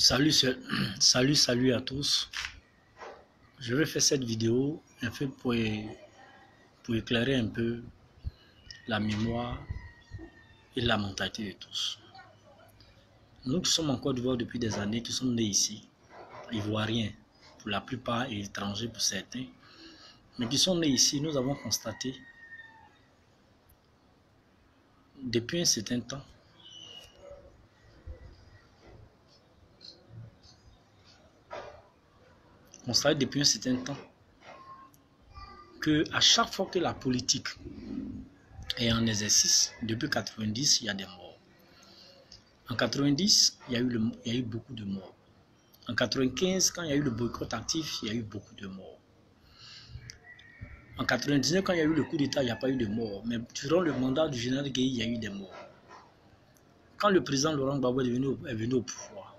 Salut à tous. Je vais faire cette vidéo un peu pour éclairer un peu la mémoire et la mentalité de tous. Nous qui sommes en Côte d'Ivoire depuis des années, qui sommes nés ici, ivoiriens pour la plupart et étrangers pour certains, mais qui sont nés ici, nous avons constaté depuis un certain temps que à chaque fois que la politique est en exercice, depuis 90, il y a des morts. En 90, il y a eu beaucoup de morts. En 95, quand il y a eu le boycott actif, il y a eu beaucoup de morts. En 99, quand il y a eu le coup d'État, il n'y a pas eu de morts. Mais durant le mandat du général Gueye, il y a eu des morts. Quand le président Laurent Gbagbo est venu au pouvoir,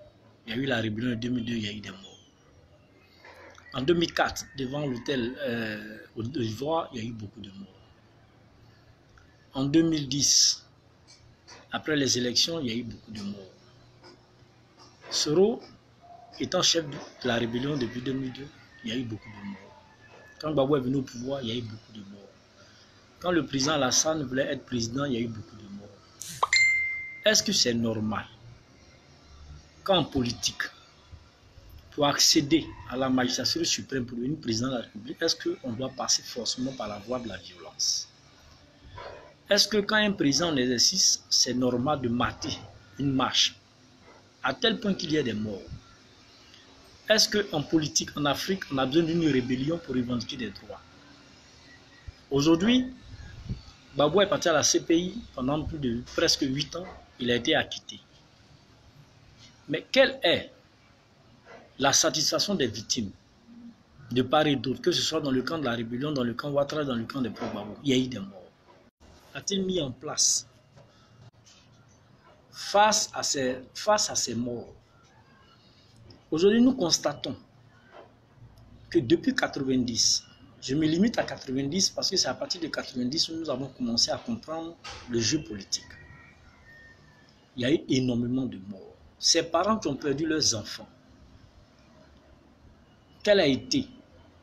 il y a eu la rébellion en 2002, il y a eu des morts. En 2004, devant l'hôtel d'Ivoire, il y a eu beaucoup de morts. En 2010, après les élections, il y a eu beaucoup de morts. Soro, étant chef de la rébellion depuis 2002, il y a eu beaucoup de morts. Quand Gbagbo est venu au pouvoir, il y a eu beaucoup de morts. Quand le président Alassane voulait être président, il y a eu beaucoup de morts. Est-ce que c'est normal qu'en politique, pour accéder à la magistrature suprême pour devenir président de la République, est-ce qu'on doit passer forcément par la voie de la violence? Est-ce que quand un président en exercice, c'est normal de mater une marche à tel point qu'il y ait des morts? Est-ce qu'en politique, en Afrique, on a besoin d'une rébellion pour revendiquer des droits? Aujourd'hui, Gbagbo est parti à la CPI pendant plus de presque 8 ans. Il a été acquitté. Mais quelle est la satisfaction des victimes de part et d'autre, que ce soit dans le camp de la rébellion, dans le camp Ouattara, dans le camp des pro-Gbagbo? Il y a eu des morts. A-t-il mis en place face à ces morts? Aujourd'hui, nous constatons que depuis 90, je me limite à 90 parce que c'est à partir de 90 où nous avons commencé à comprendre le jeu politique. Il y a eu énormément de morts. Ces parents qui ont perdu leurs enfants, quel a été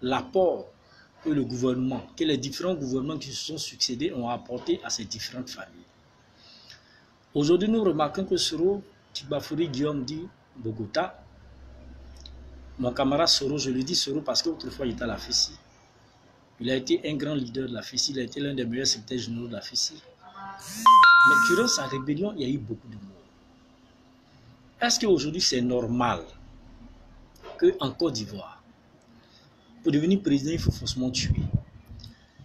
l'apport que le gouvernement, que les différents gouvernements qui se sont succédés ont apporté à ces différentes familles? Aujourd'hui, nous remarquons que Soro Tibafuri Guillaume dit Bogota, mon camarade Soro, je le dis Soro parce qu'autrefois il était à la FECI. Il a été un grand leader de la FECI, il a été l'un des meilleurs secrétaires généraux de la FECI. Mais durant sa rébellion, il y a eu beaucoup de morts. Est-ce qu'aujourd'hui c'est normal qu'en Côte d'Ivoire, pour devenir président, il faut forcément tuer?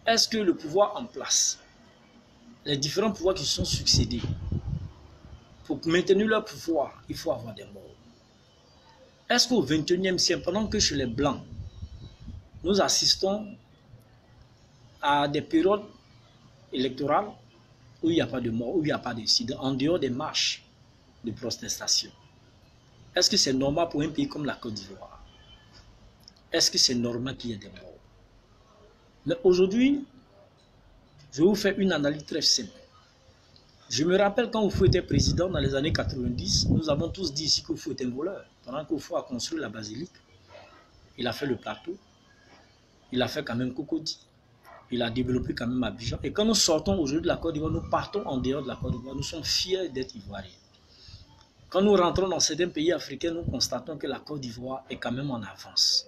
Est-ce que le pouvoir en place, les différents pouvoirs qui se sont succédés, pour maintenir leur pouvoir, il faut avoir des morts? Est-ce qu'au XXIe siècle, pendant que chez les Blancs, nous assistons à des périodes électorales où il n'y a pas de mort, où il n'y a pas d'incident, en dehors des marches de protestation, est-ce que c'est normal pour un pays comme la Côte d'Ivoire? Est-ce que c'est normal qu'il y ait des morts? Mais aujourd'hui, je vais vous faire une analyse très simple. Je me rappelle quand Oufou était président dans les années 90, nous avons tous dit ici qu'Oufou était un voleur. Pendant qu'Oufou a construit la basilique, il a fait le plateau, il a fait quand même Cocody, il a développé quand même Abidjan. Et quand nous sortons aujourd'hui de la Côte d'Ivoire, nous partons en dehors de la Côte d'Ivoire, nous sommes fiers d'être Ivoiriens. Quand nous rentrons dans certains pays africains, nous constatons que la Côte d'Ivoire est quand même en avance.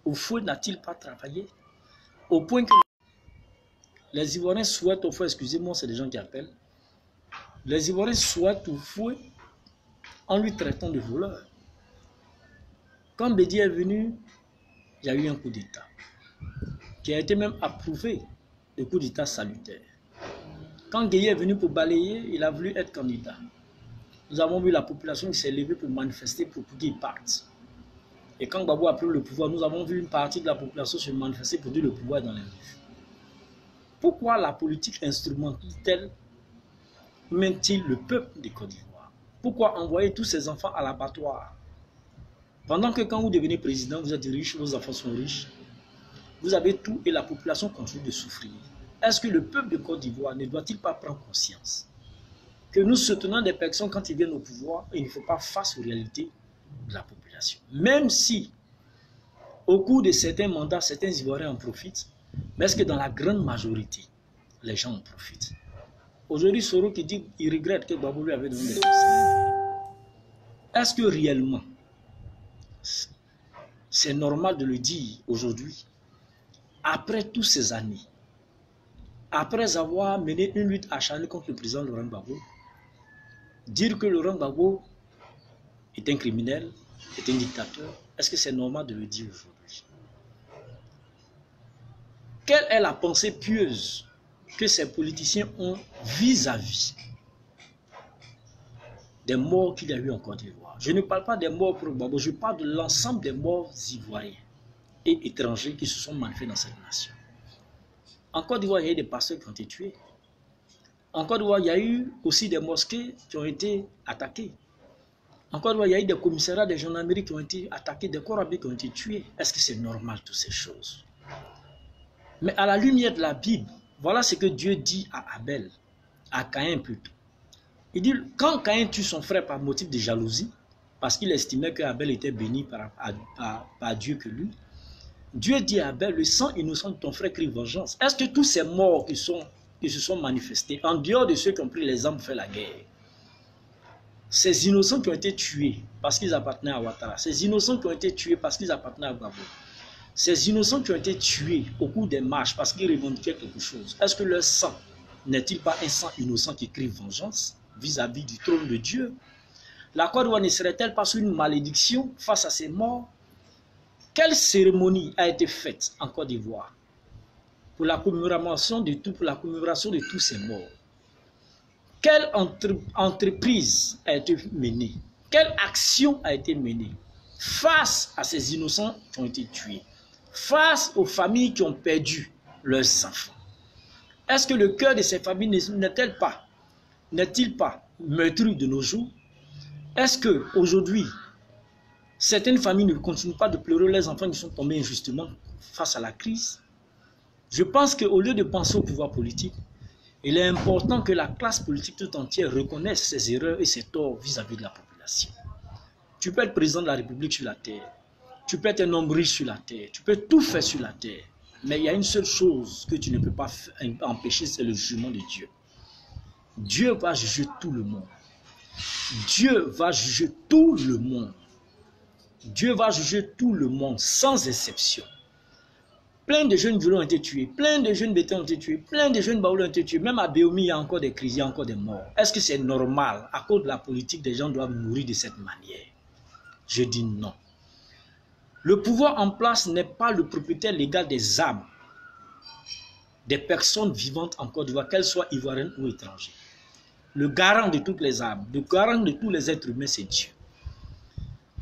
Oufou n'a-t-il pas travaillé au point que les Ivoiriens souhaitent Oufou, excusez-moi, c'est des gens qui appellent, les Ivoiriens souhaitent Oufou en lui traitant de voleur. Quand Bédi est venu, il y a eu un coup d'État qui a été même approuvé, le coup d'État salutaire. Quand Gueye est venu pour balayer, il a voulu être candidat. Nous avons vu la population qui s'est levée pour manifester pour qu'il parte. Et quand Gbagbo a pris le pouvoir, nous avons vu une partie de la population se manifester pour dire le pouvoir dans les rues. Pourquoi la politique instrumentale maintient le peuple de Côte d'Ivoire? Pourquoi envoyer tous ces enfants à l'abattoir? Pendant que quand vous devenez président, vous êtes riche, vos enfants sont riches, vous avez tout et la population continue de souffrir. Est-ce que le peuple de Côte d'Ivoire ne doit-il pas prendre conscience que nous soutenons des personnes quand ils viennent au pouvoir, il ne faut pas face aux réalités de la population. Même si, au cours de certains mandats, certains Ivoiriens en profitent, mais est-ce que dans la grande majorité, les gens en profitent? Aujourd'hui, Soro qui dit qu'il regrette que Gbagbo lui avait donné des conseils. Est-ce que réellement, c'est normal de le dire aujourd'hui, après toutes ces années, après avoir mené une lutte acharnée contre le président Laurent Gbagbo, dire que Laurent Gbagbo est un criminel, est un dictateur, est-ce que c'est normal de le dire aujourd'hui? Quelle est la pensée pieuse que ces politiciens ont vis-à-vis des morts qu'il y a eu en Côte d'Ivoire? Je ne parle pas des morts pour Gbagbo, je parle de l'ensemble des morts ivoiriens et étrangers qui se sont manifestés dans cette nation. En Côte d'Ivoire, il y a eu des pasteurs qui ont été tués. En Côte d'Ivoire, il y a eu aussi des mosquées qui ont été attaquées. En Côte d'Ivoire, il y a eu des commissariats, des gendarmeries qui ont été attaqués, des corps armés qui ont été tués. Est-ce que c'est normal, toutes ces choses? Mais à la lumière de la Bible, voilà ce que Dieu dit à Abel, à Caïn plutôt. Il dit, quand Caïn tue son frère par motif de jalousie, parce qu'il estimait que Abel était béni par Dieu que lui, Dieu dit à Abel, le sang innocent de ton frère crie vengeance. Est-ce que tous ces morts qui se sont manifestés, en dehors de ceux qui ont pris les armes pour faire la guerre, ces innocents qui ont été tués parce qu'ils appartenaient à Ouattara, ces innocents qui ont été tués parce qu'ils appartenaient à Gbagbo, ces innocents qui ont été tués au cours des marches parce qu'ils revendiquaient quelque chose, est-ce que leur sang n'est-il pas un sang innocent qui crie vengeance vis-à-vis du trône de Dieu? La Côte d'Ivoire ne serait-elle pas sous une malédiction face à ces morts? Quelle cérémonie a été faite en Côte d'Ivoire pour la commémoration de tous ces morts? Quelle entreprise a été menée? Quelle action a été menée face à ces innocents qui ont été tués, face aux familles qui ont perdu leurs enfants? Est-ce que le cœur de ces familles n'est-il pas meurtri de nos jours? Est-ce qu'aujourd'hui, certaines familles ne continuent pas de pleurer leurs enfants qui sont tombés injustement face à la crise? Je pense qu'au lieu de penser au pouvoir politique, il est important que la classe politique tout entière reconnaisse ses erreurs et ses torts vis-à-vis de la population. Tu peux être président de la République sur la terre, tu peux être un homme riche sur la terre, tu peux tout faire sur la terre, mais il y a une seule chose que tu ne peux pas empêcher, c'est le jugement de Dieu. Dieu va juger tout le monde. Dieu va juger tout le monde. Dieu va juger tout le monde sans exception. Plein de jeunes violents ont été tués, plein de jeunes bétails ont été tués, plein de jeunes baoulés ont été tués. Même à Béoumi, il y a encore des crises, il y a encore des morts. Est-ce que c'est normal? À cause de la politique, des gens doivent mourir de cette manière? Je dis non. Le pouvoir en place n'est pas le propriétaire légal des âmes des personnes vivantes en Côte d'Ivoire, qu'elles soient ivoiriennes ou étrangères. Le garant de toutes les âmes, le garant de tous les êtres humains, c'est Dieu.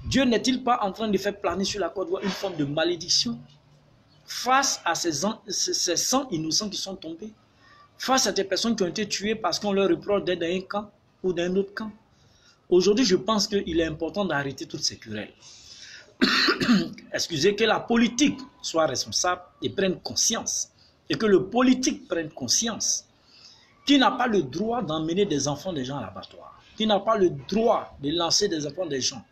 Dieu n'est-il pas en train de faire planer sur la Côte d'Ivoire une forme de malédiction face à ces sangs innocents qui sont tombés, face à des personnes qui ont été tuées parce qu'on leur reproche d'être dans un camp ou dans un autre camp? Aujourd'hui, je pense qu'il est important d'arrêter toutes ces querelles. Excusez, que la politique soit responsable et prenne conscience. Et que le politique prenne conscience qu'il n'a pas le droit d'emmener des enfants des gens à l'abattoir, qu'il n'a pas le droit de lancer des enfants des gens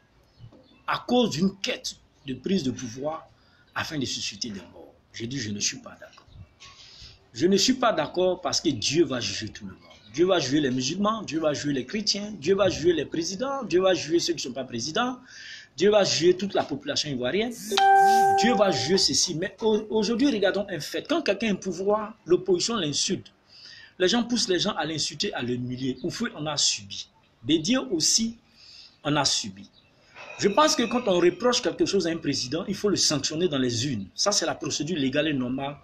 à cause d'une quête de prise de pouvoir afin de susciter des morts. J'ai dit, je ne suis pas d'accord. Je ne suis pas d'accord parce que Dieu va juger tout le monde. Dieu va juger les musulmans, Dieu va juger les chrétiens, Dieu va juger les présidents, Dieu va juger ceux qui ne sont pas présidents, Dieu va juger toute la population ivoirienne, Dieu va juger ceci. Mais aujourd'hui, regardons un fait. Quand quelqu'un a un pouvoir, l'opposition l'insulte. Les gens poussent les gens à l'insulter, à l'humilier. Oufoué, on a subi. Bédier aussi, on a subi. Je pense que quand on reproche quelque chose à un président, il faut le sanctionner dans les urnes. Ça, c'est la procédure légale et normale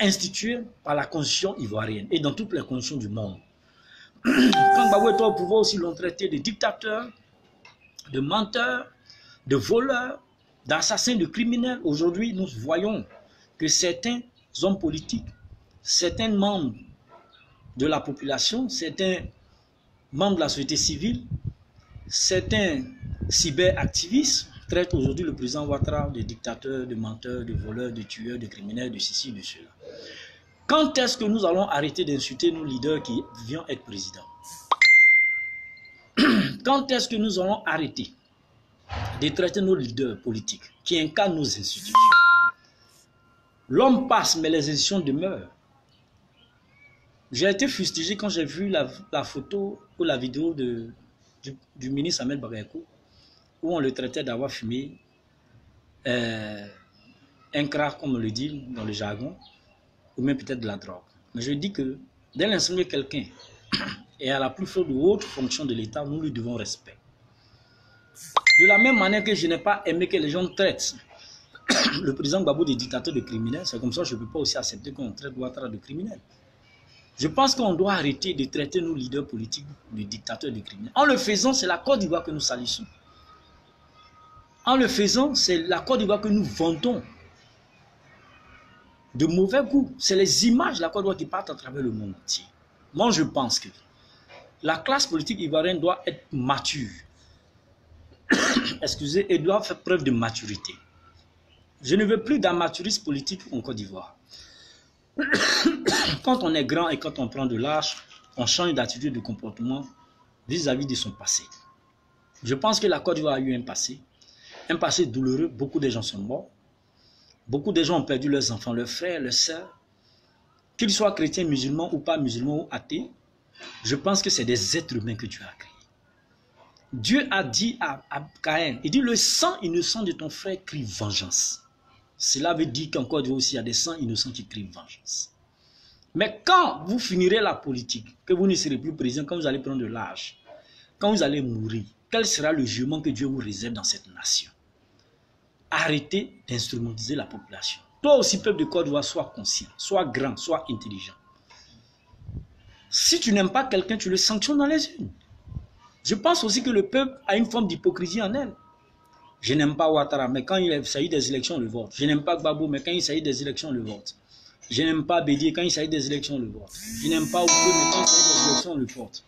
instituée par la constitution ivoirienne et dans toutes les constitutions du monde. Quand Gbagbo était au pouvoir aussi, l'ont traité de dictateur, de menteur, de voleur, d'assassins, de criminels. Aujourd'hui, nous voyons que certains hommes politiques, certains membres de la population, certains membres de la société civile, certains cyberactivistes traitent aujourd'hui le président Ouattara de dictateur, de menteur, de voleur, de tueur, de criminel, de ceci, de cela. Quand est-ce que nous allons arrêter d'insulter nos leaders qui viennent être présidents? Quand est-ce que nous allons arrêter de traiter nos leaders politiques qui incarnent nos institutions. L'homme passe, mais les institutions demeurent. J'ai été fustigé quand j'ai vu la photo ou la vidéo du ministre Ahmed Bagayogo, où on le traitait d'avoir fumé un crack, comme on le dit dans le jargon, ou même peut-être de la drogue. Mais je dis que dès l'instant que quelqu'un est à la plus haute fonction de l'État, nous lui devons respect. De la même manière que je n'ai pas aimé que les gens traitent le président Gbagbo de dictateur de criminel, c'est comme ça que je ne peux pas aussi accepter qu'on traite Ouattara de criminel. Je pense qu'on doit arrêter de traiter nos leaders politiques de dictateurs de criminels. En le faisant, c'est la Côte d'Ivoire que nous salissons. En le faisant, c'est la Côte d'Ivoire que nous vantons de mauvais goût. C'est les images de la Côte d'Ivoire qui partent à travers le monde entier. Moi, je pense que la classe politique ivoirienne doit être mature. Excusez, et doit faire preuve de maturité. Je ne veux plus d'amateurisme politique en Côte d'Ivoire. Quand on est grand et quand on prend de l'âge, on change d'attitude, de comportement vis-à-vis de son passé. Je pense que la Côte d'Ivoire a eu un passé douloureux. Beaucoup de gens sont morts. Beaucoup de gens ont perdu leurs enfants, leurs frères, leurs sœurs. Qu'ils soient chrétiens, musulmans ou pas musulmans ou athées, je pense que c'est des êtres humains que Dieu a créés. Dieu a dit à Caïn, il dit le sang innocent de ton frère crie vengeance. Cela veut dire qu'en Côte d'Ivoire aussi, il y a des sangs innocents qui crient vengeance. Mais quand vous finirez la politique, que vous ne serez plus président, quand vous allez prendre de l'âge, quand vous allez mourir, quel sera le jugement que Dieu vous réserve dans cette nation? Arrêtez d'instrumentaliser la population. Toi aussi, peuple de Côte d'Ivoire, sois conscient, sois grand, sois intelligent. Si tu n'aimes pas quelqu'un, tu le sanctionnes dans les urnes. Je pense aussi que le peuple a une forme d'hypocrisie en elle. Je n'aime pas Ouattara, mais quand il s'agit des élections, on le vote. Je n'aime pas Gbagbo, mais quand il s'agit des élections, on le vote. Je n'aime pas Bédié, quand il s'agit des élections, on le vote. Je n'aime pas Ouko, mais quand il s'agit des élections, on le vote.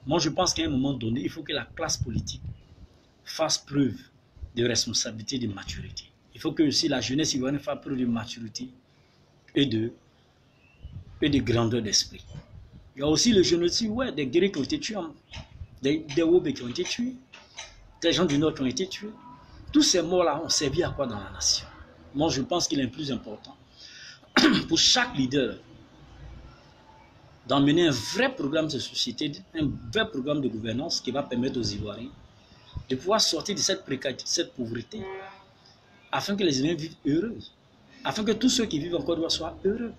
Moi, je pense qu'à un moment donné, il faut que la classe politique fasse preuve de responsabilité, de maturité. Il faut que aussi la jeunesse ivoirienne fasse preuve de maturité et de grandeur d'esprit. Il y a aussi le génocide, ouais, des guerriers qui ont été tués, des Wobé qui ont été tués, des gens du Nord qui ont été tués. Tous ces morts-là ont servi à quoi dans la nation? Moi, je pense qu'il est le plus important pour chaque leader d'emmener un vrai programme de société, un vrai programme de gouvernance qui va permettre aux Ivoiriens de pouvoir sortir de cette précarité, de cette pauvreté, afin que les Ivoiriens vivent heureux, afin que tous ceux qui vivent en Côte d'Ivoire soient heureux.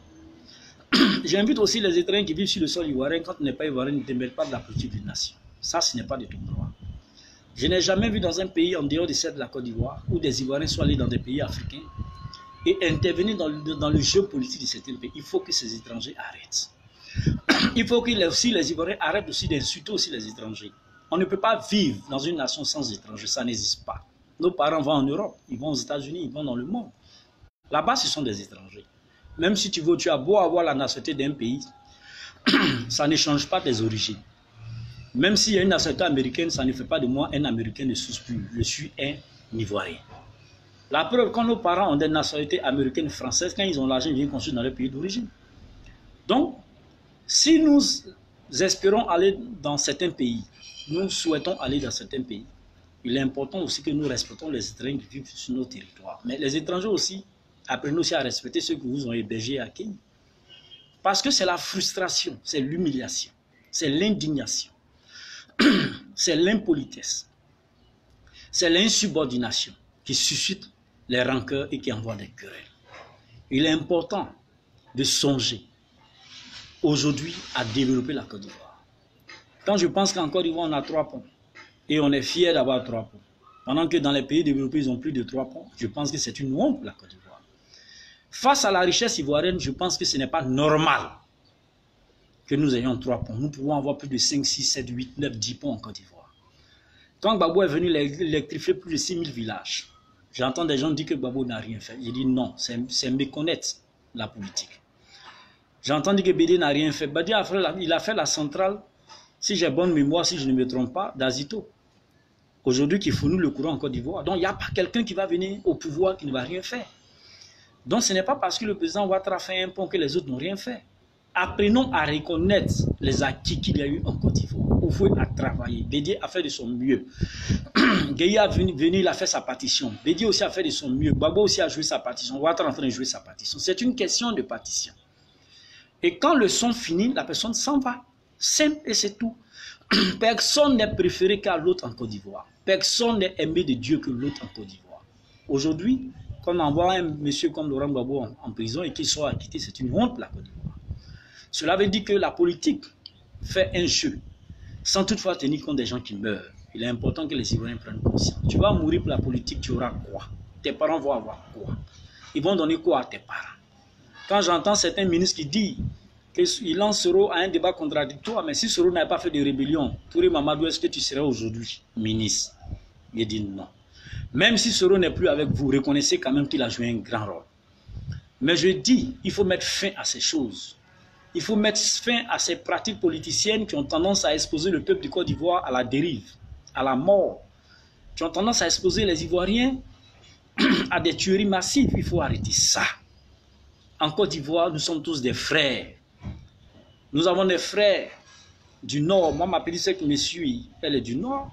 J'invite aussi les étrangers qui vivent sur le sol ivoirien, quand on n'est pas ivoirien, ne démêlent pas de la politique d'une nation. Ça, ce n'est pas de ton droit. Je n'ai jamais vu dans un pays en dehors de celle de la Côte d'Ivoire où des Ivoiriens soient allés dans des pays africains et intervenir dans le jeu politique de certains pays. Il faut que ces étrangers arrêtent. Il faut que aussi les Ivoiriens arrêtent aussi d'insulter aussi les étrangers. On ne peut pas vivre dans une nation sans étrangers, ça n'existe pas. Nos parents vont en Europe, ils vont aux États-Unis, ils vont dans le monde. Là-bas, ce sont des étrangers. Même si tu veux, tu as beau avoir la nationalité d'un pays, ça ne change pas tes origines. Même s'il y a une nationalité américaine, ça ne fait pas de moi un Américain de source pure. Je suis un Ivoirien. La preuve, quand nos parents ont des nationalités américaines, françaises, quand ils ont l'argent, ils viennent construire dans leur pays d'origine. Donc, si nous espérons aller dans certains pays, nous souhaitons aller dans certains pays, il est important aussi que nous respectons les étrangers qui vivent sur nos territoires. Mais les étrangers aussi, apprenez aussi à respecter ceux qui vous ont hébergés et accueillis. Parce que c'est la frustration, c'est l'humiliation, c'est l'indignation, c'est l'impolitesse, c'est l'insubordination qui suscite les rancœurs et qui envoie des querelles. Il est important de songer aujourd'hui à développer la Côte d'Ivoire. Quand je pense qu'en Côte d'Ivoire, on a 3 ponts, et on est fiers d'avoir 3 ponts, pendant que dans les pays développés, ils ont plus de 3 ponts, je pense que c'est une honte pour la Côte d'Ivoire. Face à la richesse ivoirienne, je pense que ce n'est pas normal que nous ayons 3 ponts. Nous pouvons avoir plus de 5, 6, 7, 8, 9, 10 ponts en Côte d'Ivoire. Quand Gbagbo est venu électrifier plus de 6000 villages, j'entends des gens dire que Gbagbo n'a rien fait. Je dis non, c'est méconnaître la politique. J'entends dire que Bédié n'a rien fait. Bédié il a fait la centrale, si j'ai bonne mémoire, si je ne me trompe pas, d'Azito. Aujourd'hui, qui fournit le courant en Côte d'Ivoire. Donc, il n'y a pas quelqu'un qui va venir au pouvoir qui ne va rien faire. Donc, ce n'est pas parce que le président Ouattara fait un pont que les autres n'ont rien fait. Apprenons à reconnaître les acquis qu'il y a eu en Côte d'Ivoire. Oufoué a travaillé. Bédié a fait de son mieux. Gueye a venu, il a fait sa partition. Bédié aussi a fait de son mieux. Gbagbo aussi a joué sa partition. Ouattara est en train de jouer sa partition. C'est une question de partition. Et quand le son finit, la personne s'en va. Simple et c'est tout. Personne n'est préféré qu'à l'autre en Côte d'Ivoire. Personne n'est aimé de Dieu que l'autre en Côte d'Ivoire. Aujourd'hui, quand on envoie un monsieur comme Laurent Gbagbo en prison et qu'il soit acquitté, c'est une honte pour la Côte d'Ivoire. Cela veut dire que la politique fait un jeu, sans toutefois tenir compte des gens qui meurent. Il est important que les Ivoiriens prennent conscience. Tu vas mourir pour la politique, tu auras quoi? Tes parents vont avoir quoi? Ils vont donner quoi à tes parents? Quand j'entends certains ministres qui disent qu'il lance Soro à un débat contradictoire, mais si Soro n'avait pas fait de rébellion, Touré Mamadou, est-ce que tu serais aujourd'hui ministre? Il dit non. Même si Soro n'est plus avec vous, reconnaissez quand même qu'il a joué un grand rôle. Mais je dis, il faut mettre fin à ces choses. Il faut mettre fin à ces pratiques politiciennes qui ont tendance à exposer le peuple du Côte d'Ivoire à la dérive, à la mort, qui ont tendance à exposer les Ivoiriens à des tueries massives. Il faut arrêter ça. En Côte d'Ivoire, nous sommes tous des frères. Nous avons des frères du Nord. Moi, ma petite sœur qui me suit, elle est du Nord.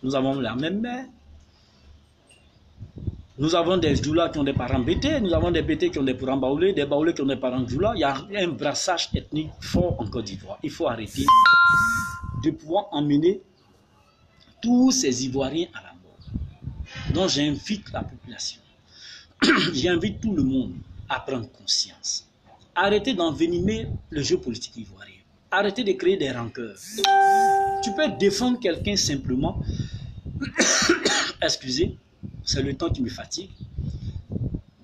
Nous avons la même mère. Nous avons des Djoula qui ont des parents Bété, nous avons des Bété qui ont des parents Baoulé, des Baoulé qui ont des parents Djoula. Il y a un brassage ethnique fort en Côte d'Ivoire. Il faut arrêter de pouvoir emmener tous ces Ivoiriens à la mort. Donc j'invite la population, j'invite tout le monde à prendre conscience. Arrêtez d'envenimer le jeu politique ivoirien. Arrêtez de créer des rancœurs. Tu peux défendre quelqu'un simplement. Excusez. C'est le temps qui me fatigue.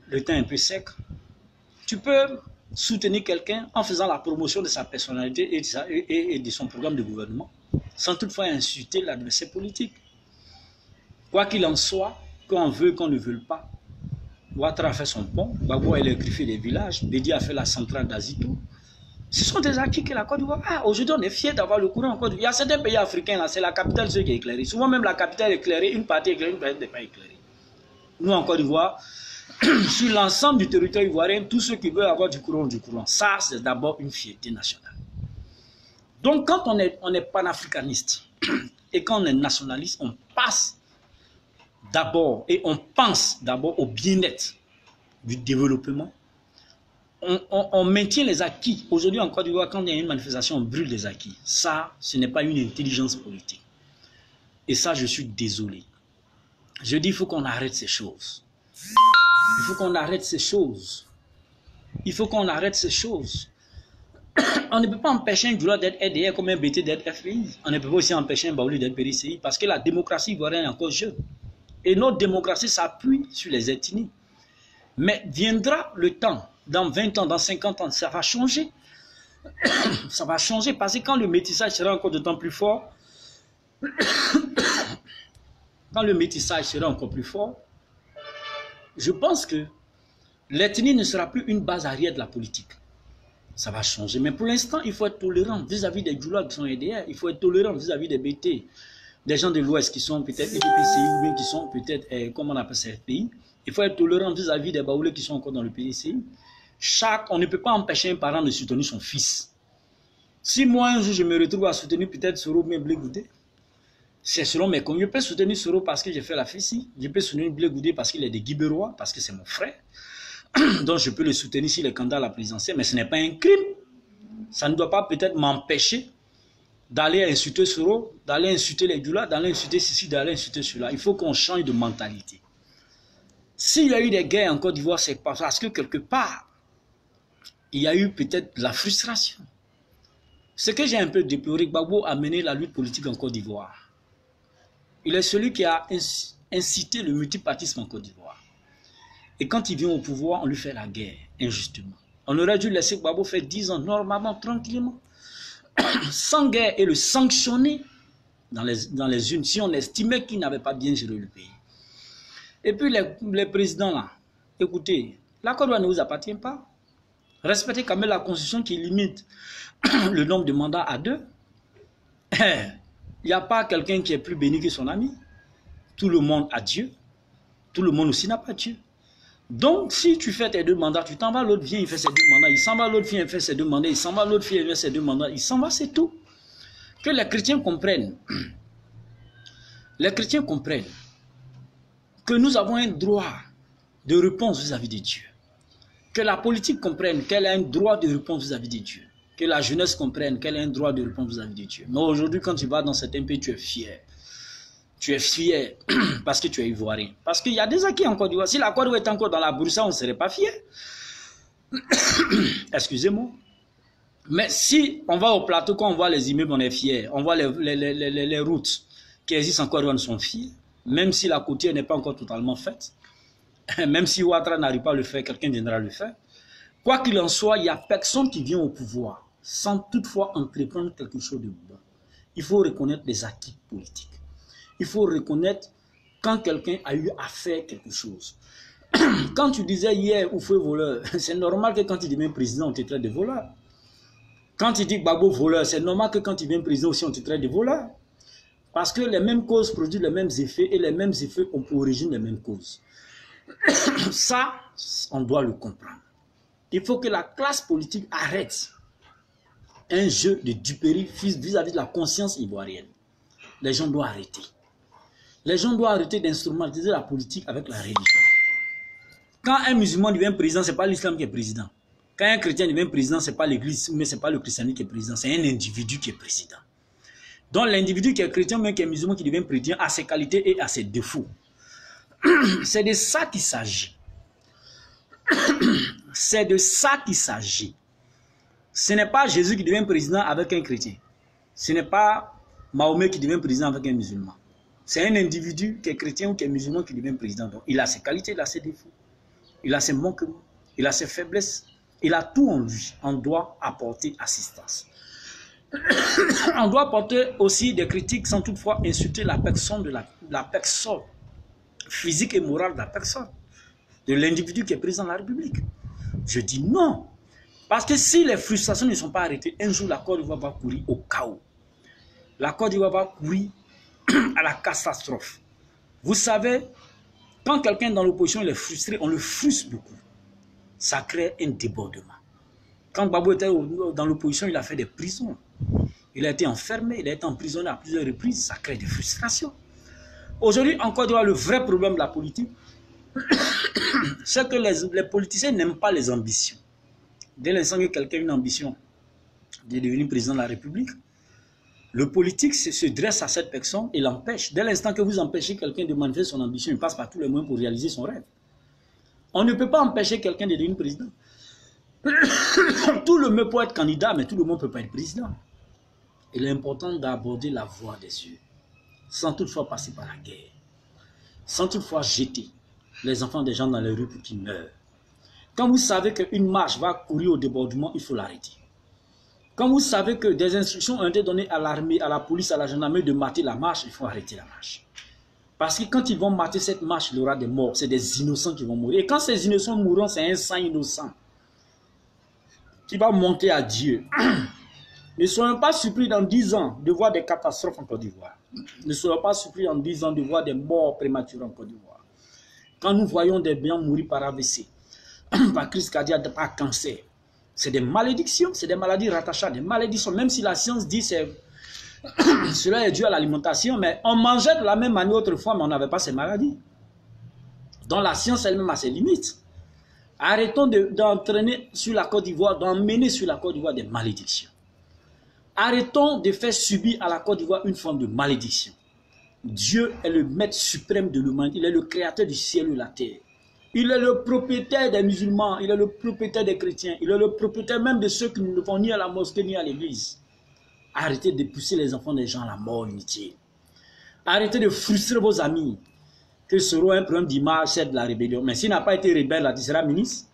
Le temps est un peu sec. Tu peux soutenir quelqu'un en faisant la promotion de sa personnalité et de son programme de gouvernement, sans toutefois insulter l'adversaire politique. Quoi qu'il en soit, qu'on veut, qu'on ne veut pas, Ouattara a fait son pont, Gbagbo a électrifié des villages, Bédié a fait la centrale d'Azito. Ce sont des acquis que la Côte d'Ivoire a. Aujourd'hui, on est fiers d'avoir le courant en Côte d'Ivoire. Il y a certains pays africains, là, c'est la capitale qui est éclairée. Souvent même la capitale est éclairée, une partie est éclairée, une partie n'est pas éclairée. Nous, en Côte d'Ivoire, sur l'ensemble du territoire ivoirien, tous ceux qui veulent avoir du courant, ça, c'est d'abord une fierté nationale. Donc, quand on est panafricaniste et quand on est nationaliste, on passe d'abord et on pense d'abord au bien-être du développement. On maintient les acquis. Aujourd'hui, en Côte d'Ivoire, quand il y a une manifestation, on brûle les acquis. Ça, ce n'est pas une intelligence politique. Et ça, je suis désolé. Je dis, il faut qu'on arrête ces choses. Il faut qu'on arrête ces choses. Il faut qu'on arrête ces choses. On ne peut pas empêcher un Djoula d'être RDR comme un BT d'être FPI. On ne peut pas aussi empêcher un Baoulé d'être PRCI parce que la démocratie ivoirienne est encore jeune. Et notre démocratie s'appuie sur les ethnies. Mais viendra le temps, dans 20 ans, dans 50 ans, ça va changer. Ça va changer parce que quand le métissage sera encore d'autant plus fort, quand le métissage sera encore plus fort, je pense que l'ethnie ne sera plus une base arrière de la politique. Ça va changer. Mais pour l'instant, il faut être tolérant vis-à-vis des Djoula qui sont EDR. Il faut être tolérant vis-à-vis des BT, des gens de l'Ouest qui sont peut-être EDPCI ou bien qui sont peut-être, comment on appelle ces pays. Il faut être tolérant vis-à-vis des Baoulés qui sont encore dans le PDCI. On ne peut pas empêcher un parent de soutenir son fils. Si moi, un jour, je me retrouve à soutenir peut-être Soro ou bien Blé Goudé, c'est selon mes convictions. Je peux soutenir Soro parce que j'ai fait la FICI. Je peux soutenir Blé Goudé parce qu'il est des Guibérois, parce que c'est mon frère. Donc je peux le soutenir s'il est candidat à la présidentielle, mais ce n'est pas un crime. Ça ne doit pas peut-être m'empêcher d'aller insulter Soro, d'aller insulter les Djoula, d'aller insulter ceci, d'aller insulter cela. Il faut qu'on change de mentalité. S'il y a eu des guerres en Côte d'Ivoire, c'est parce que quelque part, il y a eu peut-être la frustration. Ce que j'ai un peu déploré, Gbagbo a mené la lutte politique en Côte d'Ivoire. Il est celui qui a incité le multipartisme en Côte d'Ivoire. Et quand il vient au pouvoir, on lui fait la guerre, injustement. On aurait dû laisser Gbagbo faire 10 ans, normalement, tranquillement, sans guerre, et le sanctionner dans les unes, si on estimait qu'il n'avait pas bien géré le pays. Et puis les présidents là, écoutez, la Côte d'Ivoire ne vous appartient pas. Respectez quand même la constitution qui limite le nombre de mandats à 2. Il n'y a pas quelqu'un qui est plus béni que son ami. Tout le monde a Dieu. Tout le monde aussi n'a pas Dieu. Donc, si tu fais tes 2 mandats, tu t'en vas, l'autre vient, il fait ses 2 mandats, il s'en va, l'autre vient, il fait ses 2 mandats, il s'en va, l'autre vient, il fait ses 2 mandats, il s'en va, c'est tout. que les chrétiens comprennent. Les chrétiens comprennent que nous avons un droit de réponse vis-à-vis de Dieu. Que la politique comprenne qu'elle a un droit de réponse vis-à-vis de Dieu. Que la jeunesse comprenne qu'elle a un droit de réponse vis-à-vis de Dieu. Mais aujourd'hui, quand tu vas dans certains pays, tu es fier. Tu es fier parce que tu es ivoirien. Parce qu'il y a des acquis en Côte d'Ivoire. Si la Côte d'Ivoire était encore dans la bourse, on ne serait pas fier. Excusez-moi. Mais si on va au plateau, quand on voit les immeubles, on est fier. On voit les routes qui existent en Côte d'Ivoire, on sont fiers. Même si la côtière n'est pas encore totalement faite. Même si Ouattara n'arrive pas à le faire, quelqu'un viendra le faire. Quoi qu'il en soit, il n'y a personne qui vient au pouvoir sans toutefois entreprendre quelque chose de bon. Il faut reconnaître les acquis politiques. Il faut reconnaître quand quelqu'un a eu à faire quelque chose. Quand tu disais hier ou feu voleur, c'est normal que quand tu deviens président, on te traite de voleur. Quand tu dis Gbagbo voleur, c'est normal que quand tu deviens président aussi, on te traite de voleur. Parce que les mêmes causes produisent les mêmes effets et les mêmes effets ont pour origine les mêmes causes. Ça, on doit le comprendre. Il faut que la classe politique arrête un jeu de duperie vis-à-vis de la conscience ivoirienne. Les gens doivent arrêter. Les gens doivent arrêter d'instrumentaliser la politique avec la religion. Quand un musulman devient président, ce n'est pas l'islam qui est président. Quand un chrétien devient président, ce n'est pas l'église, mais ce n'est pas le christianisme qui est président. C'est un individu qui est président. Donc l'individu qui est chrétien, même qui est musulman, qui devient président, a ses qualités et a ses défauts. C'est de ça qu'il s'agit. C'est de ça qu'il s'agit. Ce n'est pas Jésus qui devient président avec un chrétien. Ce n'est pas Mahomet qui devient président avec un musulman. C'est un individu qui est chrétien ou qui est musulman qui devient président. Donc, il a ses qualités, il a ses défauts. Il a ses manquements, il a ses faiblesses. Il a tout en lui. On doit apporter assistance. On doit apporter aussi des critiques sans toutefois insulter la personne de la personne physique et morale de la personne, de l'individu qui est président de la République. Je dis non. Parce que si les frustrations ne sont pas arrêtées, un jour la Côte d'Ivoire va courir au chaos. La Côte d'Ivoire va courir à la catastrophe. Vous savez, quand quelqu'un dans l'opposition est frustré, on le frustre beaucoup. Ça crée un débordement. Quand Gbagbo était dans l'opposition, il a fait des prisons. Il a été enfermé, il a été emprisonné à plusieurs reprises. Ça crée des frustrations. Aujourd'hui, en Côte d'Ivoire, le vrai problème de la politique, c'est que les politiciens n'aiment pas les ambitions. Dès l'instant que quelqu'un a une ambition de devenir président de la République, le politique se dresse à cette personne et l'empêche. Dès l'instant que vous empêchez quelqu'un de manifester son ambition, il passe par tous les moyens pour réaliser son rêve. On ne peut pas empêcher quelqu'un de devenir président. Tout le monde peut être candidat, mais tout le monde ne peut pas être président. Il est important d'aborder la voie des yeux, sans toutefois passer par la guerre, sans toutefois jeter les enfants des gens dans les rues pour qu'ils meurent. Quand vous savez qu'une marche va courir au débordement, il faut l'arrêter. Quand vous savez que des instructions ont été données à l'armée, à la police, à la gendarmerie de mater la marche, il faut arrêter la marche. Parce que quand ils vont mater cette marche, il y aura des morts. C'est des innocents qui vont mourir. Et quand ces innocents mourront, c'est un sang innocent qui va monter à Dieu. Ne soyons pas surpris dans 10 ans de voir des catastrophes en Côte d'Ivoire. Ne soyons pas surpris dans 10 ans de voir des morts prématurés en Côte d'Ivoire. Quand nous voyons des blancs mourir par AVC, par crise cardiaque, par cancer, c'est des malédictions, c'est des maladies rattachées à des malédictions. Même si la science dit que cela est dû à l'alimentation, mais on mangeait de la même manière autrefois, mais on n'avait pas ces maladies. Donc la science elle-même a ses limites. Arrêtons d'entraîner sur la Côte d'Ivoire, d'emmener sur la Côte d'Ivoire des malédictions. Arrêtons de faire subir à la Côte d'Ivoire une forme de malédiction. Dieu est le maître suprême de l'humanité, il est le créateur du ciel et de la terre. Il est le propriétaire des musulmans, il est le propriétaire des chrétiens, il est le propriétaire même de ceux qui ne vont ni à la mosquée ni à l'église. Arrêtez de pousser les enfants des gens à la mort inutile. Arrêtez de frustrer vos amis. Que ce soit un problème d'image, c'est de la rébellion. Mais s'il n'a pas été rebelle, là, tu seras ministre.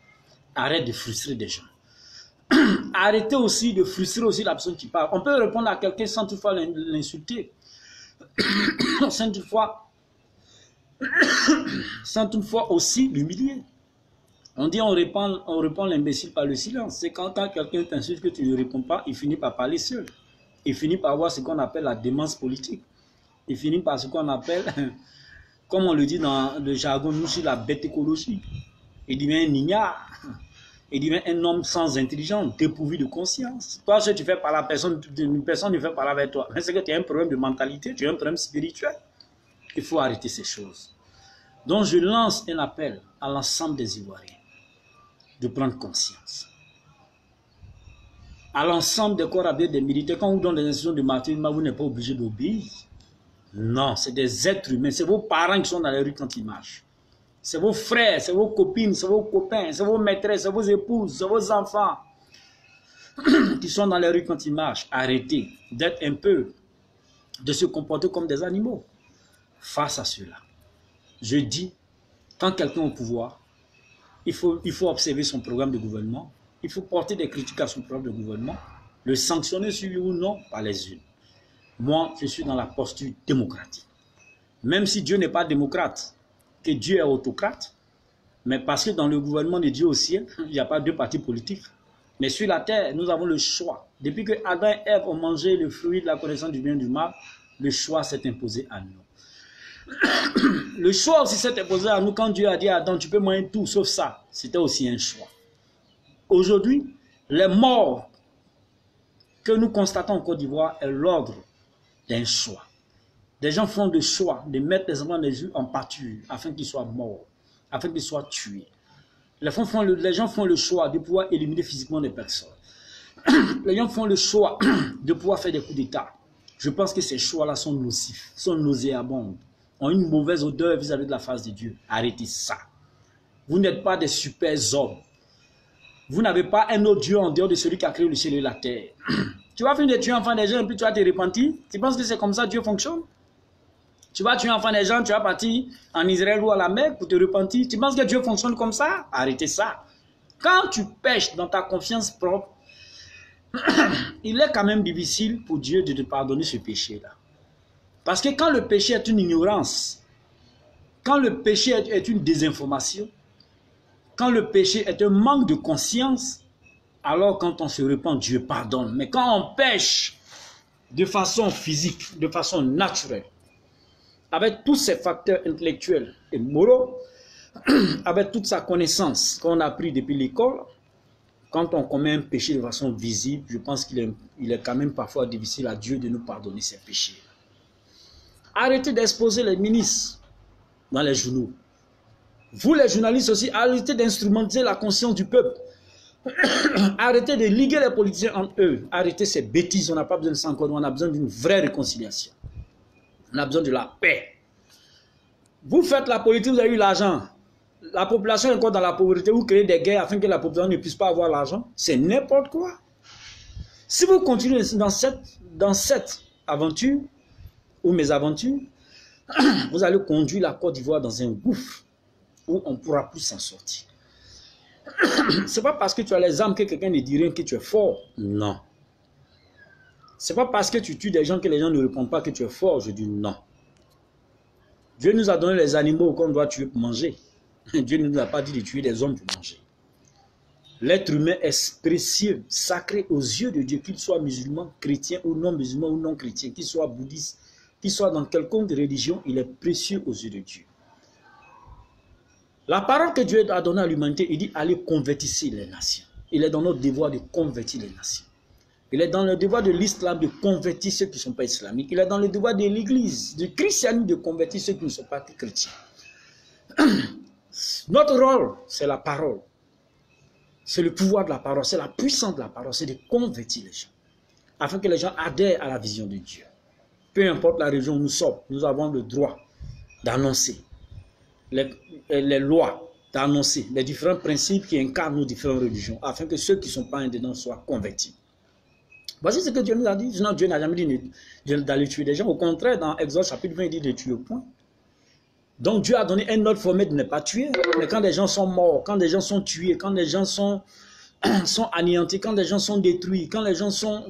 Arrête de frustrer des gens. Arrêtez aussi de frustrer aussi la personne qui parle. On peut répondre à quelqu'un sans toutefois l'insulter. sans toutefois aussi l'humilier. On dit on répond l'imbécile par le silence. C'est quand quelqu'un t'insulte que tu ne réponds pas, il finit par parler seul. Il finit par avoir ce qu'on appelle la démence politique. Il finit par ce qu'on appelle, comme on le dit dans le jargon, nous sur la bête écologie. Il devient un ignare. il devient un homme sans intelligence, dépourvu de conscience. Toi, ce que tu fais par la personne, une personne ne fait pas avec toi. Mais c'est que tu as un problème de mentalité, tu as un problème spirituel. Il faut arrêter ces choses. Donc, je lance un appel à l'ensemble des Ivoiriens de prendre conscience. À l'ensemble des corps habillés des militaires, quand vous donnez des instructions de martyr, vous n'êtes pas obligé d'obéir. Non, c'est des êtres humains. C'est vos parents qui sont dans les rues quand ils marchent. C'est vos frères, c'est vos copines, c'est vos copains, c'est vos maîtresses, c'est vos épouses, c'est vos enfants qui sont dans les rues quand ils marchent. Arrêtez d'être un peu, de se comporter comme des animaux. Face à cela, je dis, quand quelqu'un est au pouvoir, il faut observer son programme de gouvernement, il faut porter des critiques à son programme de gouvernement, le sanctionner sur lui ou non par les unes. Moi, je suis dans la posture démocratique. Même si Dieu n'est pas démocrate, que Dieu est autocrate, mais parce que dans le gouvernement de Dieu au ciel, il n'y a pas deux partis politiques. Mais sur la terre, nous avons le choix. Depuis que Adam et Ève ont mangé le fruit de la connaissance du bien et du mal, le choix s'est imposé à nous. Le choix aussi s'est imposé à nous quand Dieu a dit à Adam, tu peux manger tout sauf ça. C'était aussi un choix. Aujourd'hui, les morts que nous constatons en Côte d'Ivoire est l'ordre d'un choix. Des gens font le choix de mettre les enfants des yeux en pâture afin qu'ils soient morts, afin qu'ils soient tués. Les gens font le choix de pouvoir éliminer physiquement des personnes. Les gens font le choix de pouvoir faire des coups d'État. Je pense que ces choix-là sont nocifs, sont nauséabonds, ont une mauvaise odeur vis-à-vis de la face de Dieu. Arrêtez ça. Vous n'êtes pas des super hommes. Vous n'avez pas un autre Dieu en dehors de celui qui a créé le ciel et la terre. Tu vas finir de tuer enfants des gens et puis tu vas te repentir. Tu penses que c'est comme ça que Dieu fonctionne? Tu vas tuer enfants des gens, tu vas partir en Israël ou à la Mecque pour te repentir. Tu penses que Dieu fonctionne comme ça? Arrêtez ça. Quand tu pèches dans ta confiance propre, il est quand même difficile pour Dieu de te pardonner ce péché-là. Parce que quand le péché est une ignorance, quand le péché est une désinformation, quand le péché est un manque de conscience, alors quand on se repent, Dieu pardonne. Mais quand on pêche de façon physique, de façon naturelle, avec tous ces facteurs intellectuels et moraux, avec toute sa connaissance qu'on a appris depuis l'école, quand on commet un péché de façon visible, je pense qu'il est quand même parfois difficile à Dieu de nous pardonner ces péchés. Arrêtez d'exposer les ministres dans les journaux. Vous les journalistes aussi, arrêtez d'instrumentaliser la conscience du peuple. Arrêtez de liguer les politiciens entre eux. Arrêtez ces bêtises, on n'a pas besoin de ça encore, on a besoin d'une vraie réconciliation. On a besoin de la paix. Vous faites la politique, vous avez eu l'argent. La population est encore dans la pauvreté, vous créez des guerres afin que la population ne puisse pas avoir l'argent. C'est n'importe quoi. Si vous continuez dans cette aventure, ou mes aventures, vous allez conduire la Côte d'Ivoire dans un gouffre où on ne pourra plus s'en sortir. Ce n'est pas parce que tu as les armes que quelqu'un ne dit rien que tu es fort. Non. Ce n'est pas parce que tu tues des gens que les gens ne répondent pas que tu es fort. Je dis non. Dieu nous a donné les animaux qu'on doit tuer pour manger. Dieu ne nous a pas dit de tuer des hommes pour manger. L'être humain est précieux, sacré aux yeux de Dieu, qu'il soit musulman, chrétien ou non chrétien, qu'il soit bouddhiste, qu'il soit dans quelconque religion, il est précieux aux yeux de Dieu. La parole que Dieu a donnée à l'humanité, il dit allez convertissez les nations. Il est dans notre devoir de convertir les nations. Il est dans le devoir de l'islam de convertir ceux qui ne sont pas islamiques. Il est dans le devoir de l'église, du christianisme de convertir ceux qui ne sont pas chrétiens. Notre rôle, c'est la parole. C'est le pouvoir de la parole, c'est la puissance de la parole, c'est de convertir les gens. Afin que les gens adhèrent à la vision de Dieu. Peu importe la région où nous sommes, nous avons le droit d'annoncer les lois, d'annoncer les différents principes qui incarnent nos différentes religions, afin que ceux qui ne sont pas dedans soient convertis. Voici ce que Dieu nous a dit. Sinon, Dieu n'a jamais dit d'aller tuer des gens. Au contraire, dans Exode chapitre 20, il dit de tuer au point. Donc Dieu a donné un autre formule de ne pas tuer. Mais quand des gens sont morts, quand des gens sont tués, quand des gens sont anéantis, quand des gens sont détruits, quand les gens sont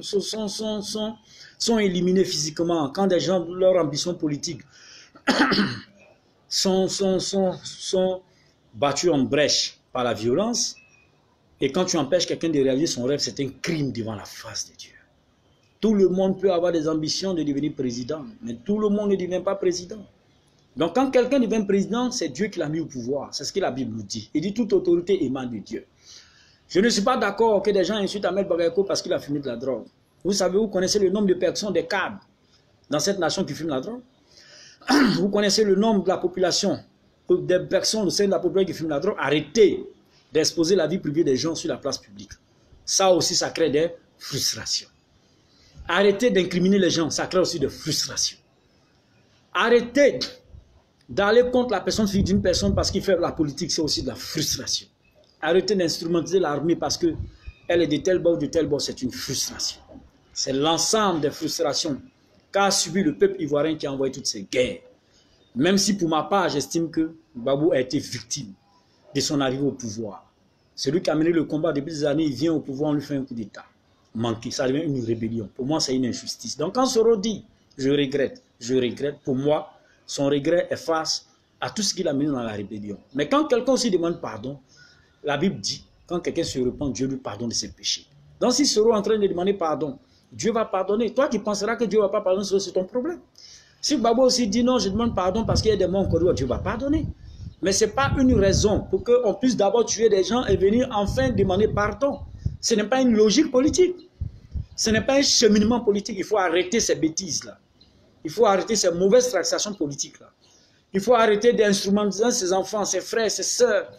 éliminés physiquement, quand des gens, leur ambition politique sont battus en brèche par la violence, et quand tu empêches quelqu'un de réaliser son rêve, c'est un crime devant la face de Dieu. Tout le monde peut avoir des ambitions de devenir président, mais tout le monde ne devient pas président. Donc quand quelqu'un devient président, c'est Dieu qui l'a mis au pouvoir. C'est ce que la Bible nous dit. Il dit toute autorité émane de Dieu. Je ne suis pas d'accord que des gens insultent Ahmed Bagayoko parce qu'il a fumé de la drogue. Vous savez, vous connaissez le nombre de personnes, des cadres dans cette nation qui fument la drogue? Vous connaissez le nombre de la population, des personnes au sein de la population qui fument la drogue? Arrêtez d'exposer la vie privée des gens sur la place publique. Ça aussi, ça crée des frustrations. Arrêtez d'incriminer les gens, ça crée aussi des frustrations. Arrêtez d'aller contre la personne physique d'une personne parce qu'il fait de la politique, c'est aussi de la frustration. Arrêtez d'instrumentaliser l'armée parce qu'elle est de tel bord ou de tel bord, c'est une frustration. C'est l'ensemble des frustrations qu'a subi le peuple ivoirien qui a envoyé toutes ces guerres. Même si pour ma part, j'estime que Gbagbo a été victime de son arrivée au pouvoir. Celui qui a mené le combat depuis des années, il vient au pouvoir, on lui fait un coup d'État. Manqué, ça devient une rébellion. Pour moi, c'est une injustice. Donc quand Soro dit, je regrette, pour moi, son regret est face à tout ce qu'il a mené dans la rébellion. Mais quand quelqu'un aussi demande pardon, la Bible dit, quand quelqu'un se repent, Dieu lui pardonne de ses péchés. Donc si Soro est en train de demander pardon, Dieu va pardonner. Toi qui penseras que Dieu ne va pas pardonner, c'est ton problème. Si Gbagbo aussi dit non, je demande pardon parce qu'il y a des morts en Côte d'Ivoire, Dieu va pardonner. Mais ce n'est pas une raison pour qu'on puisse d'abord tuer des gens et venir enfin demander pardon. Ce n'est pas une logique politique. Ce n'est pas un cheminement politique. Il faut arrêter ces bêtises-là. Il faut arrêter ces mauvaises transactions politiques-là. Il faut arrêter d'instrumentaliser ses enfants, ses frères, ses sœurs.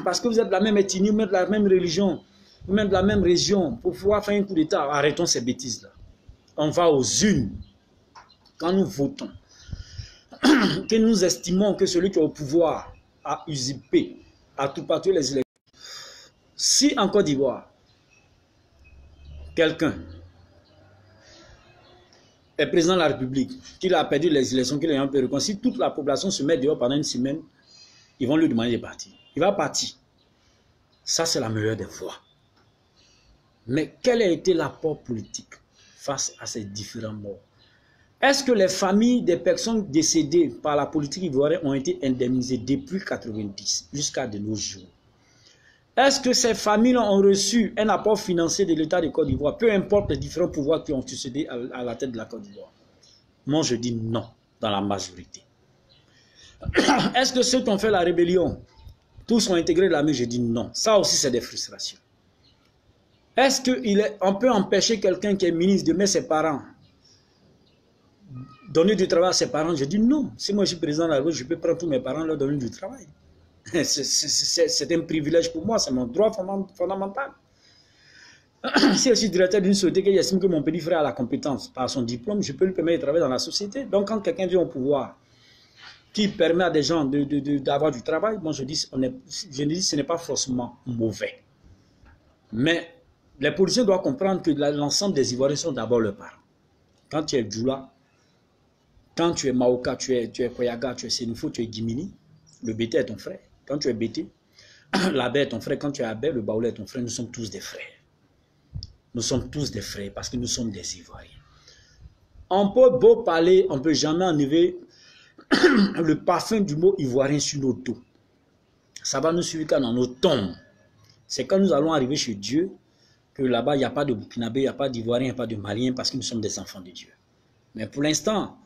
Parce que vous êtes de la même ethnie, vous êtes de la même religion, vous êtes de la même région, pour pouvoir faire un coup d'État. Arrêtons ces bêtises-là. On va aux urnes. Quand nous votons, que nous estimons que celui qui est au pouvoir a usurpé, a tout partout les élections. Si en Côte d'Ivoire, quelqu'un est président de la République, qu'il a perdu les élections, qu'il a un peu reconnu, si toute la population se met dehors pendant une semaine, ils vont lui demander de partir. Il va partir. Ça, c'est la meilleure des voies. Mais quel a été l'apport politique face à ces différents morts? Est-ce que les familles des personnes décédées par la politique ivoirienne ont été indemnisées depuis 1990 jusqu'à de nos jours? Est-ce que ces familles ont reçu un apport financier de l'État de Côte d'Ivoire, peu importe les différents pouvoirs qui ont succédé à la tête de la Côte d'Ivoire? Moi, je dis non, dans la majorité. Est-ce que ceux qui ont fait la rébellion, tous sont intégrés de l'armée? Je dis non. Ça aussi, c'est des frustrations. Est-ce qu'on peut empêcher quelqu'un qui est ministre de mettre ses parents, donner du travail à ses parents? Je dis non. Si moi je suis président de la République, je peux prendre tous mes parents et leur donner du travail. C'est un privilège pour moi, c'est mon droit fondamental. Si je suis directeur d'une société qui estime que mon petit frère a la compétence par son diplôme, je peux lui permettre de travailler dans la société. Donc quand quelqu'un vient au pouvoir, qui permet à des gens d'avoir du travail, moi je dis que ce n'est pas forcément mauvais. Mais les politiciens doivent comprendre que l'ensemble des Ivoiriens sont d'abord leurs parents. Quand tu es Djoula, quand tu es Maoka, tu es Koyaga, tu es Sénifo, tu es Gimini, le Bété est ton frère. Quand tu es Bété, l'Abé est ton frère. Quand tu es Abé, le Baoulé est ton frère. Nous sommes tous des frères. Nous sommes tous des frères parce que nous sommes des Ivoiriens. On peut beau parler, on ne peut jamais enlever le parfum du mot ivoirien sur nos dos. Ça va nous suivre quand dans nos tombes. C'est quand nous allons arriver chez Dieu que là-bas, il n'y a pas de Burkinabé, il n'y a pas d'Ivoirien, il n'y a pas de Malien parce que nous sommes des enfants de Dieu. Mais pour l'instant,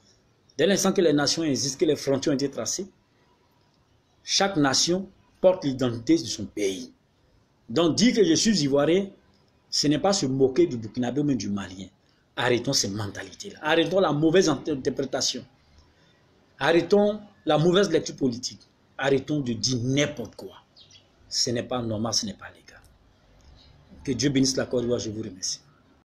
dès l'instant que les nations existent, que les frontières ont été tracées, chaque nation porte l'identité de son pays. Donc dire que je suis Ivoirien, ce n'est pas se moquer du Burkinabé mais du Malien. Arrêtons ces mentalités-là. Arrêtons la mauvaise interprétation. Arrêtons la mauvaise lecture politique. Arrêtons de dire n'importe quoi. Ce n'est pas normal, ce n'est pas légal. Que Dieu bénisse la Côte d'Ivoire, je vous remercie.